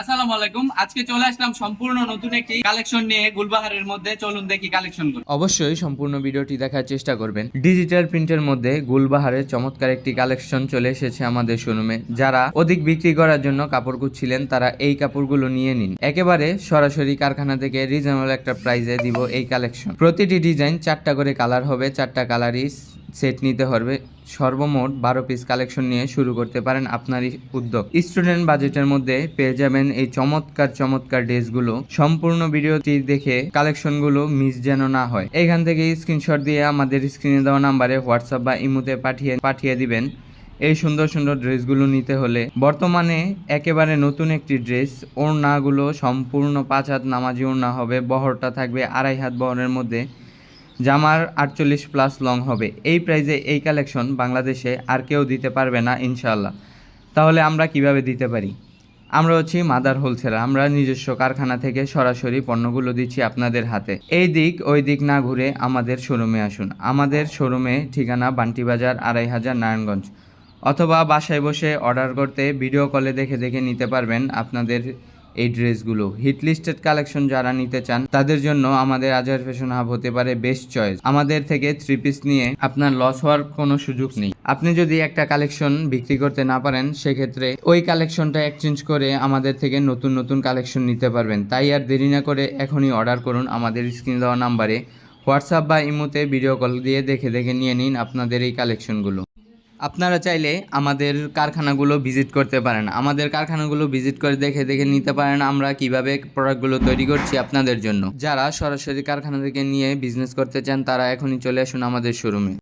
আসসালামু আলাইকুম। আজকে চলে আসলাম সম্পূর্ণ নতুন একটি কালেকশন নিয়ে গুলবাহারের মধ্যে। চলুন দেখি কালেকশন গুলো। অবশ্যই সম্পূর্ণ ভিডিওটি দেখার চেষ্টা করবেন। ডিজিটাল প্রিন্টের মধ্যে গুলবাহারের চমৎকার একটি কালেকশন চলে এসেছে আমাদের শোরুমে। যারা অধিক বিক্রি করার জন্য কাপড় খুঁজছিলেন তারা এই কাপড়গুলো নিয়ে নিন। একেবারে সরাসরি কারখানা থেকে রিজনেবল একটা প্রাইসে দিব এই কালেকশন। প্রতিটি ডিজাইন 4টা করে কালার হবে, 4টা কালারই সেট নিতে হবে। সর্বমোট 12 পিস কালেকশন নিয়ে শুরু করতে পারেন আপনারই উদ্যোগ। স্টুডেন্ট বাজেটের মধ্যে পেয়ে যাবেন এই চমৎকার চমৎকার ড্রেসগুলো। সম্পূর্ণ ভিডিওটি দেখে কালেকশনগুলো মিস যেন না হয়। এখান থেকে স্ক্রিনশট দিয়ে আমাদের স্ক্রিনে দেওয়া নাম্বারে হোয়াটসঅ্যাপ বা ইমোতে পাঠিয়ে দিবেন। এই সুন্দর সুন্দর ড্রেসগুলো নিতে হলে বর্তমানে একেবারে নতুন একটি ড্রেস। ওড়নাগুলো সম্পূর্ণ 5 হাত নামাজি ওড়না হবে, বহরটা থাকবে 2.5 হাত বহরের মধ্যে, জামার 48+ লং হবে। এই প্রাইজে এই কালেকশন বাংলাদেশে আর কেউ দিতে পারবে না ইনশাআল্লাহ। তাহলে আমরা কিভাবে দিতে পারি? আমরা হচ্ছি মাদার হোলসেলার। আমরা নিজস্ব কারখানা থেকে সরাসরি পণ্যগুলো দিচ্ছি আপনাদের হাতে। এই দিক ওই দিক না ঘুরে আমাদের শোরুমে আসুন। আমাদের শোরুমে ঠিকানা বান্টিবাজার 2500 নারায়ণগঞ্জ, অথবা বাসায় বসে অর্ডার করতে ভিডিও কলে দেখে দেখে নিতে পারবেন আপনাদের এই ড্রেসগুলো। হিট লিস্টেড কালেকশন যারা নিতে চান তাদের জন্য আমাদের আজহার ফ্যাশন হাব হতে পারে বেস্ট চয়েস। আমাদের থেকে 3 পিস নিয়ে আপনার লস হওয়ার কোনো সুযোগ নেই। আপনি যদি একটা কালেকশন বিক্রি করতে না পারেন সেক্ষেত্রে ওই কালেকশনটা এক্সচেঞ্জ করে আমাদের থেকে নতুন নতুন কালেকশন নিতে পারবেন। তাই আর দেরি না করে এখনই অর্ডার করুন আমাদের স্ক্রিনে দেওয়া নাম্বারে। হোয়াটসঅ্যাপ বা ইমোতে ভিডিও কল দিয়ে দেখে দেখে নিয়ে নিন আপনাদের এই কালেকশনগুলো। আপনারা চাইলে আমাদের কারখানাগুলো ভিজিট করতে পারেন। আমাদের কারখানাগুলো ভিজিট করে দেখে দেখে নিতে পারেন আমরা কিভাবে প্রোডাক্টগুলো তৈরি করছি আপনাদের জন্য। যারা সরাসরি কারখানা থেকে নিয়ে বিজনেস করতে চান তারা এখনই চলে আসুন আমাদের শোরুমে।